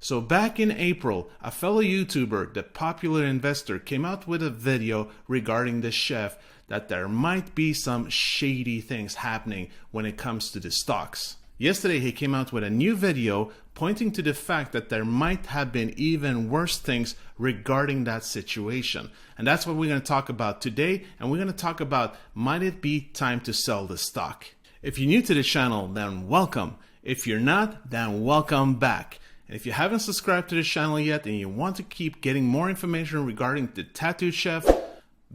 So back in April, a fellow YouTuber, the popular investor, came out with a video regarding the chef that there might be some shady things happening when it comes to the stocks. Yesterday he came out with a new video pointing to the fact that there might have been even worse things regarding that situation. And that's what we're going to talk about today, and we're going to talk about might it be time to sell the stock. If you're new to the channel, then welcome. If you're not, then welcome back. And if you haven't subscribed to the channel yet and you want to keep getting more information regarding the Tattooed Chef,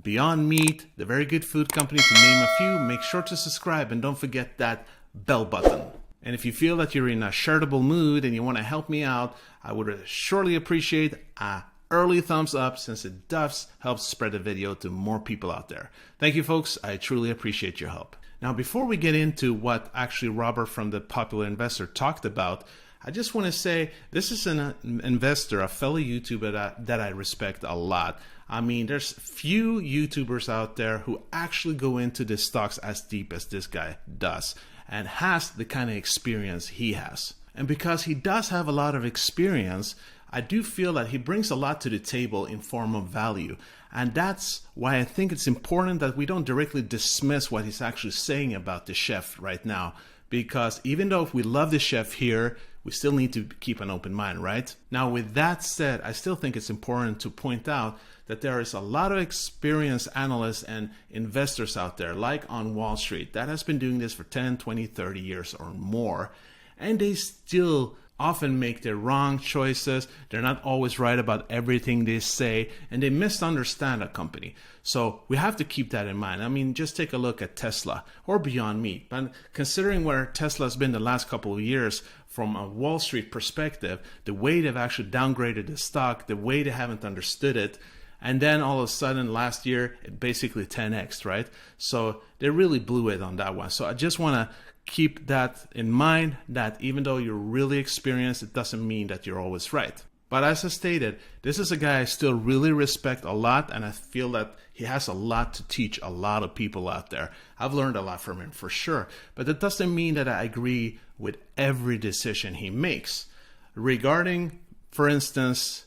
Beyond Meat, the Very Good Food Company, to name a few, make sure to subscribe and don't forget that bell button. And if you feel that you're in a charitable mood and you want to help me out, I would surely appreciate a early thumbs up, since it does help spread the video to more people out there. Thank you, folks. I truly appreciate your help. Now, before we get into what actually Robert from the Popular Investor talked about, I just want to say this is an investor, a fellow YouTuber that I respect a lot. I mean, there's few YouTubers out there who actually go into the stocks as deep as this guy does and has the kind of experience he has. And because he does have a lot of experience, I do feel that he brings a lot to the table in form of value. And that's why I think it's important that we don't directly dismiss what he's actually saying about the chef right now. Because even though if we love the chef here, we still need to keep an open mind, right? Now, with that said, I still think it's important to point out that there is a lot of experienced analysts and investors out there, like on Wall Street, that has been doing this for 10, 20, 30 years or more. And they still often make the wrong choices. They're not always right about everything they say, and they misunderstand a company. So we have to keep that in mind. I mean, just take a look at Tesla or Beyond Meat. But considering where Tesla has been the last couple of years from a Wall Street perspective, the way they've actually downgraded the stock, the way they haven't understood it, and then all of a sudden last year, it basically 10x, right? So they really blew it on that one. So I just want to keep that in mind, that even though you're really experienced, it doesn't mean that you're always right. But as I stated, this is a guy I still really respect a lot, and I feel that he has a lot to teach a lot of people out there. I've learned a lot from him for sure, but that doesn't mean that I agree with every decision he makes. Regarding, for instance,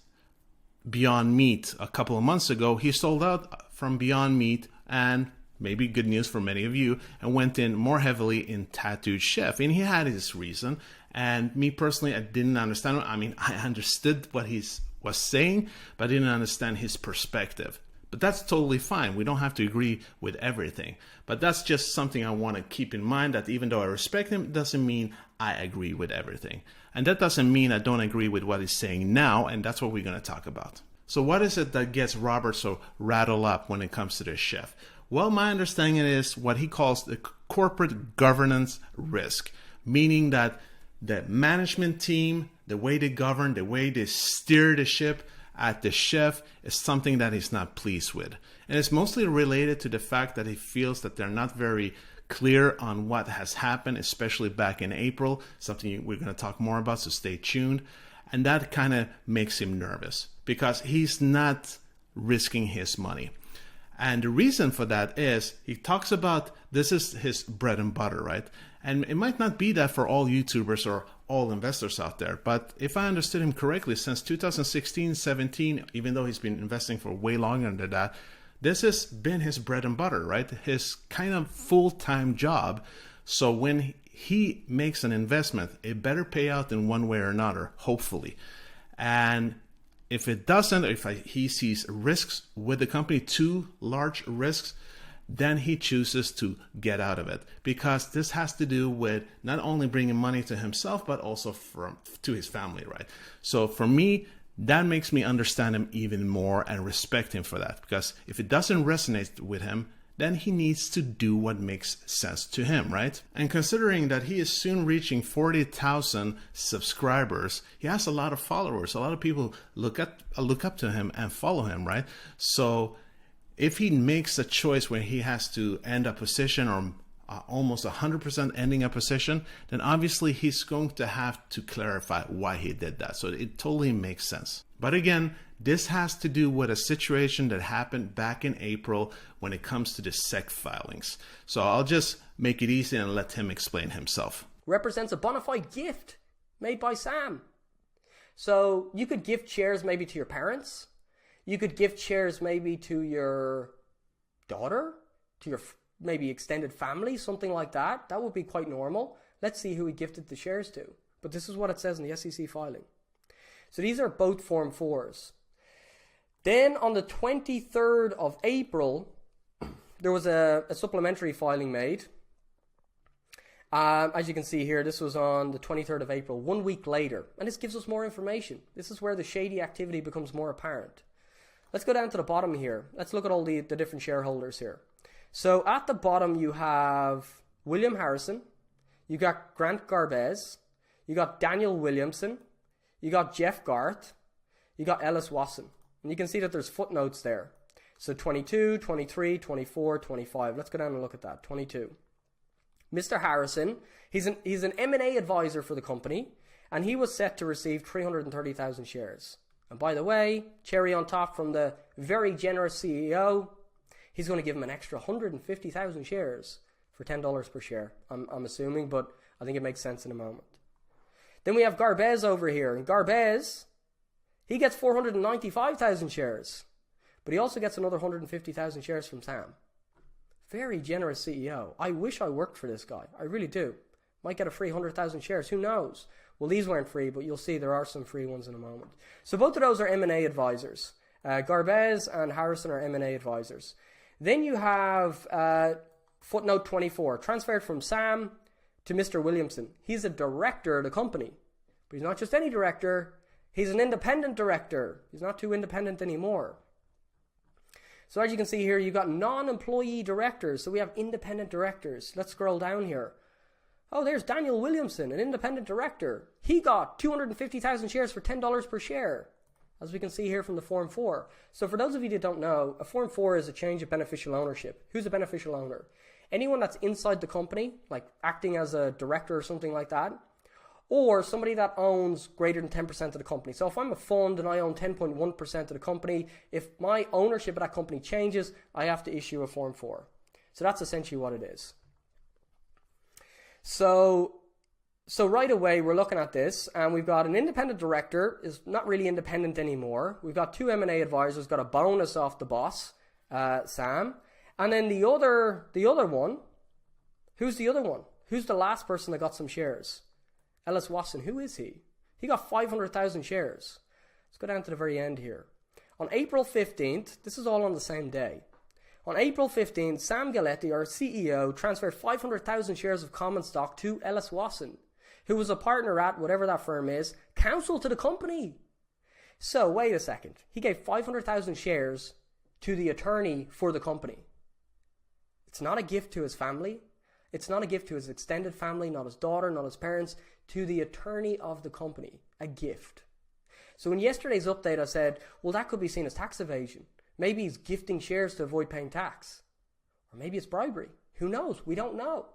Beyond Meat, a couple of months ago, he sold out from Beyond Meat, and maybe good news for many of you, and went in more heavily in Tattooed Chef. And he had his reason. And me personally, I didn't understand. I mean, I understood what he was saying, but I didn't understand his perspective. But that's totally fine. We don't have to agree with everything. But that's just something I want to keep in mind, that even though I respect him, it doesn't mean I agree with everything. And that doesn't mean I don't agree with what he's saying now, and that's what we're going to talk about. So what is it that gets Robert so rattled up when it comes to this chef? Well, my understanding is what he calls the corporate governance risk, meaning that the management team, the way they govern, the way they steer the ship at the chef is something that he's not pleased with. And it's mostly related to the fact that he feels that they're not very clear on what has happened, especially back in April, something we're going to talk more about, so stay tuned. And that kind of makes him nervous because he's not risking his money. And the reason for that is he talks about this is his bread and butter, right? And it might not be that for all YouTubers or all investors out there, but if I understood him correctly, since 2016, 17, even though he's been investing for way longer than that, this has been his bread and butter, right? His kind of full-time job. So when he makes an investment, it better pay out in one way or another, hopefully. And if it doesn't, or if he sees risks with the company, too large risks, then he chooses to get out of it, because this has to do with not only bringing money to himself, but also to his family, right? So for me, that makes me understand him even more and respect him for that, because if it doesn't resonate with him, then he needs to do what makes sense to him, right? And considering that he is soon reaching 40,000 subscribers, he has a lot of followers. A lot of people look up to him and follow him, right? So if he makes a choice where he has to end a position, or almost 100% ending a position, then obviously he's going to have to clarify why he did that. So it totally makes sense. But again, this has to do with a situation that happened back in April when it comes to the SEC filings. So I'll just make it easy and let him explain himself. Represents a bona fide gift made by Sam. So you could gift shares maybe to your parents. You could gift shares maybe to your daughter, to your maybe extended family, something like that. That would be quite normal. Let's see who he gifted the shares to. But this is what it says in the SEC filing. So these are both Form 4s. Then on the 23rd of April, there was a supplementary filing made. As you can see here, this was on the 23rd of April, 1 week later. And this gives us more information. This is where the shady activity becomes more apparent. Let's go down to the bottom here. Let's look at all the different shareholders here. So at the bottom you have William Harrison, you got Grant Garbez, you got Daniel Williamson, you got Jeff Garth, you got Ellis Wasson. And you can see that there's footnotes there. So 22, 23, 24, 25. Let's go down and look at that. 22. Mr. Harrison, he's an M&A advisor for the company, and he was set to receive 330,000 shares. And by the way, cherry on top from the very generous CEO, he's going to give him an extra 150,000 shares for $10 per share, I'm assuming, but I think it makes sense in a moment. Then we have Garbez over here, and Garbez, he gets 495,000 shares, but he also gets another 150,000 shares from Sam. Very generous CEO. I wish I worked for this guy. I really do. Might get a free 100,000 shares. Who knows? Well, these weren't free, but you'll see there are some free ones in a moment. So both of those are M&A advisors. Garbez and Harrison are M&A advisors. Then you have footnote 24, transferred from Sam to Mr. Williamson. He's a director of the company, but he's not just any director. He's an independent director. He's not too independent anymore. So as you can see here, you've got non-employee directors. So we have independent directors. Let's scroll down here. Oh, there's Daniel Williamson, an independent director. He got 250,000 shares for $10 per share, as we can see here from the Form 4. So for those of you that don't know, a Form 4 is a change of beneficial ownership. Who's a beneficial owner? Anyone that's inside the company, like acting as a director or something like that, or somebody that owns greater than 10% of the company. So if I'm a fund and I own 10.1% of the company, if my ownership of that company changes, I have to issue a Form 4. So that's essentially what it is. So right away we're looking at this, and we've got an independent director, is not really independent anymore. We've got two M&A advisors, got a bonus off the boss, Sam. And then the other one, who's the other one? Who's the last person that got some shares? Ellis Wasson. Who is he? He got 500,000 shares. Let's go down to the very end here. On April 15th, this is all on the same day. On April 15th, Sam Galletti, our CEO, transferred 500,000 shares of common stock to Ellis Wasson, who was a partner at whatever that firm is, counsel to the company. So wait a second. He gave 500,000 shares to the attorney for the company. It's not a gift to his family. It's not a gift to his extended family, not his daughter, not his parents, to the attorney of the company. A gift. So in yesterday's update I said, well, that could be seen as tax evasion. Maybe he's gifting shares to avoid paying tax. Or maybe it's bribery. Who knows? We don't know.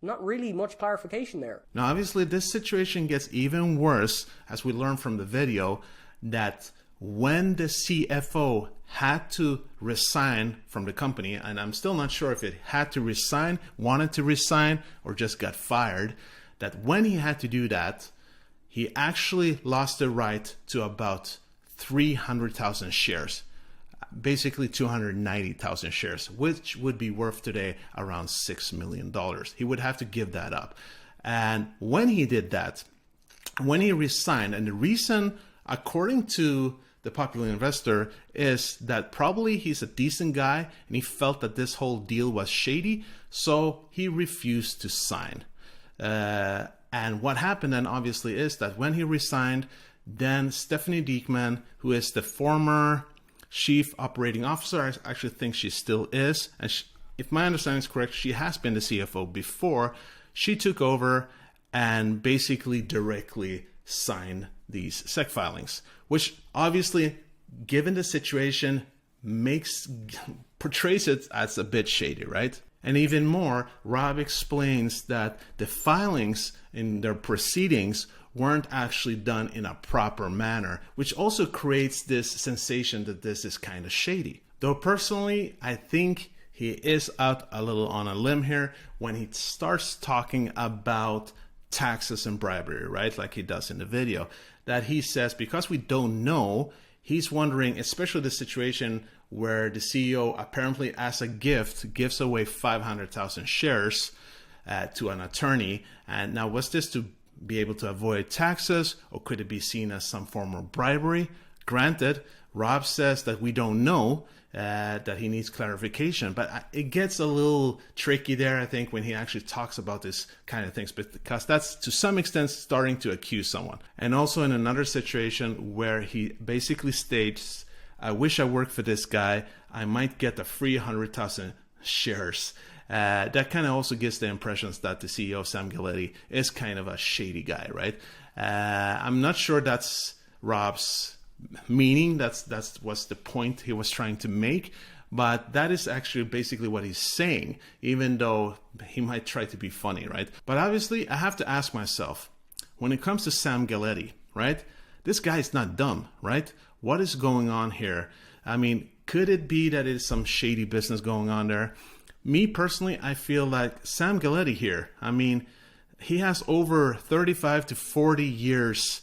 Not really much clarification there. Now, obviously, this situation gets even worse as we learn from the video that when the CFO had to resign from the company, and I'm still not sure if it had to resign, wanted to resign, or just got fired, that when he had to do that, he actually lost the right to about 300,000 shares. Basically 290,000 shares, which would be worth today around $6 million. He would have to give that up. And when he did that, when he resigned, and the reason, according to the popular investor, is that probably he's a decent guy and he felt that this whole deal was shady, so he refused to sign. And what happened then obviously is that when he resigned, then Stephanie Diekman, who is the former Chief Operating Officer, I actually think she still is, and if my understanding is correct, she has been the CFO before. She took over and basically directly signed these SEC filings, which obviously, given the situation, portrays it as a bit shady, right? And even more, Rob explains that the filings in their proceedings weren't actually done in a proper manner, which also creates this sensation that this is kind of shady. Though personally, I think he is out a little on a limb here when he starts talking about taxes and bribery, right? Like he does in the video. that he says, because we don't know, he's wondering, especially the situation where the CEO apparently as a gift gives away 500,000 shares to an attorney. And now was this to be able to avoid taxes, or could it be seen as some form of bribery? Granted, Rob says that we don't know, that he needs clarification, but it gets a little tricky there, I think, when he actually talks about this kind of things, because that's to some extent starting to accuse someone. And also in another situation where he basically states, I wish I worked for this guy, I might get a free 100,000 shares. That kind of also gives the impressions that the CEO of Sam Galletti is kind of a shady guy, right? I'm not sure that's Rob's meaning, that was the point he was trying to make, but that is actually basically what he's saying, even though he might try to be funny, right? But obviously I have to ask myself, when it comes to Sam Galletti, right, this guy is not dumb, right? What is going on here? I mean, could it be that it's some shady business going on there? Me personally, I feel like Sam Galletti here, I mean, he has over 35 to 40 years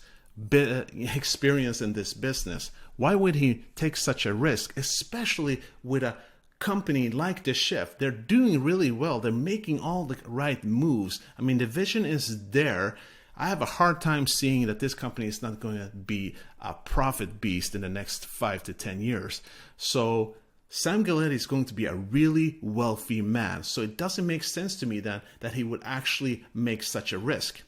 experience in this business. Why would he take such a risk, especially with a company like the Chef? They're doing really well. They're making all the right moves. I mean, the vision is there. I have a hard time seeing that this company is not going to be a profit beast in the next 5 to 10 years. So Sam Galletti is going to be a really wealthy man. So it doesn't make sense to me that he would actually make such a risk.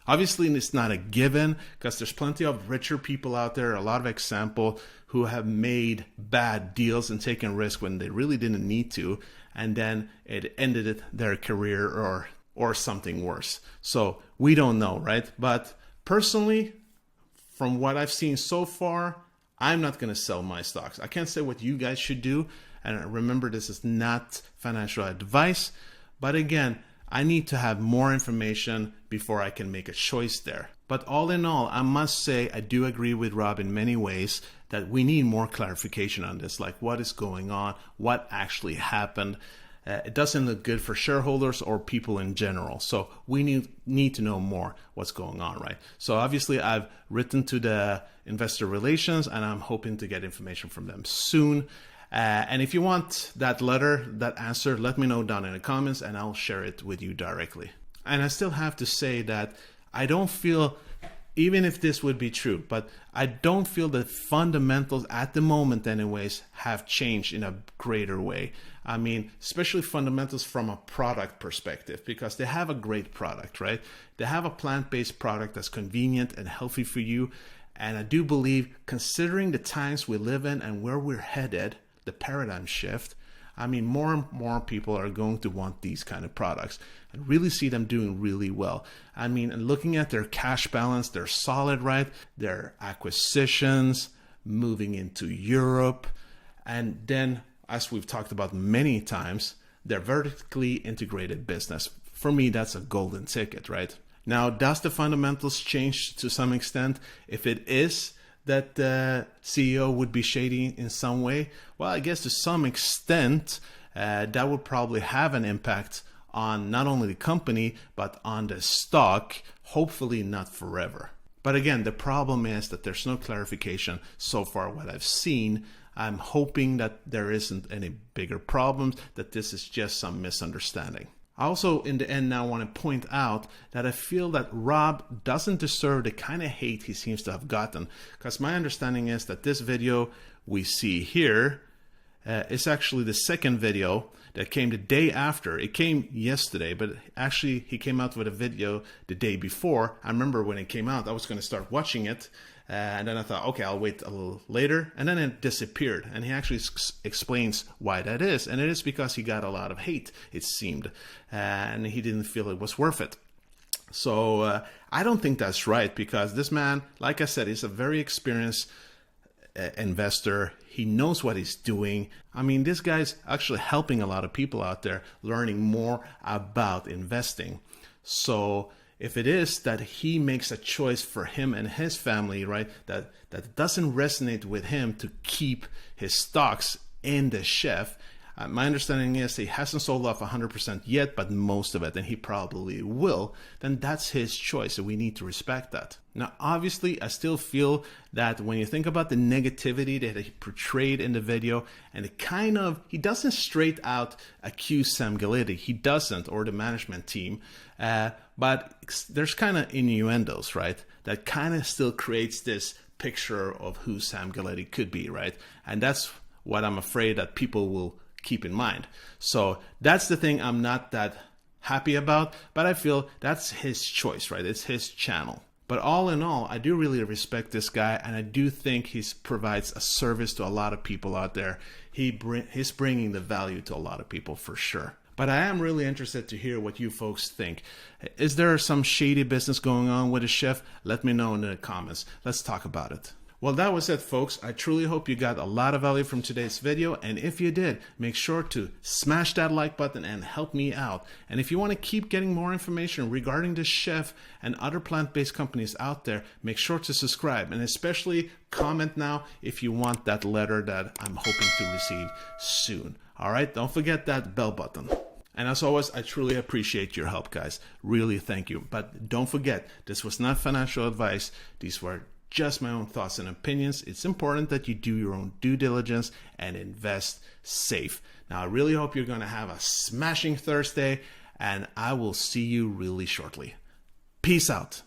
Obviously, it's not a given, because there's plenty of richer people out there, a lot of examples who have made bad deals and taken risk when they really didn't need to, and then it ended their career or something worse. So we don't know, right? But personally, from what I've seen so far, I'm not going to sell my stocks. I can't say what you guys should do. And remember, this is not financial advice. But again, I need to have more information before I can make a choice there. But all in all, I must say I do agree with Rob in many ways that we need more clarification on this, like what is going on, what actually happened. It doesn't look good for shareholders or people in general. So we need to know more what's going on, right? So obviously I've written to the investor relations and I'm hoping to get information from them soon. And if you want that letter, that answer, let me know down in the comments and I'll share it with you directly. And I still have to say that I don't feel, even if this would be true, but I don't feel that fundamentals at the moment anyways have changed in a greater way. I mean, especially fundamentals from a product perspective, because they have a great product, right? They have a plant-based product that's convenient and healthy for you. And I do believe, considering the times we live in and where we're headed, the paradigm shift, I mean, more and more people are going to want these kind of products and really see them doing really well. I mean, and looking at their cash balance, they're solid, right? Their acquisitions, moving into Europe, and then, as we've talked about many times, their vertically integrated business. For me, that's a golden ticket, right? Now, does the fundamentals change to some extent? If it is that the CEO would be shady in some way, well, I guess to some extent, that would probably have an impact on not only the company, but on the stock, hopefully not forever. But again, the problem is that there's no clarification so far what I've seen. I'm hoping that there isn't any bigger problems, that this is just some misunderstanding. I also, in the end now, want to point out that I feel that Rob doesn't deserve the kind of hate he seems to have gotten, because my understanding is that this video we see here is actually the second video that came the day after. It came yesterday, but actually he came out with a video the day before. I remember when it came out, I was going to start watching it. And then I thought, okay, I'll wait a little later. And then it disappeared. And he actually explains why that is. And it is because he got a lot of hate, it seemed. And he didn't feel it was worth it. So I don't think that's right, because this man, like I said, is a very experienced investor. He knows what he's doing. I mean, this guy's actually helping a lot of people out there learning more about investing. So if it is that he makes a choice for him and his family, right, that doesn't resonate with him to keep his stocks in the Chef, My understanding is he hasn't sold off 100% yet, but most of it, and he probably will. Then that's his choice, and we need to respect that. Now, obviously, I still feel that when you think about the negativity that he portrayed in the video, and he doesn't straight out accuse Sam Galletti. He doesn't, or the management team. But there's kind of innuendos, right? That kind of still creates this picture of who Sam Galletti could be, right? And that's what I'm afraid that people will keep in mind. So that's the thing I'm not that happy about, but I feel that's his choice, right? It's his channel. But all in all, I do really respect this guy, and I do think he provides a service to a lot of people out there. He's bringing the value to a lot of people for sure. But I am really interested to hear what you folks think. Is there some shady business going on with the chef? Let me know in the comments. Let's talk about it. Well, that was it, folks. I truly hope you got a lot of value from today's video. And if you did, make sure to smash that like button and help me out. And if you want to keep getting more information regarding the chef and other plant-based companies out there, make sure to subscribe. And especially comment now if you want that letter that I'm hoping to receive soon. All right, don't forget that bell button. And as always, I truly appreciate your help, guys. Really, thank you. But don't forget, this was not financial advice. These were just my own thoughts and opinions. It's important that you do your own due diligence and invest safe. Now, I really hope you're going to have a smashing Thursday, and I will see you really shortly. Peace out.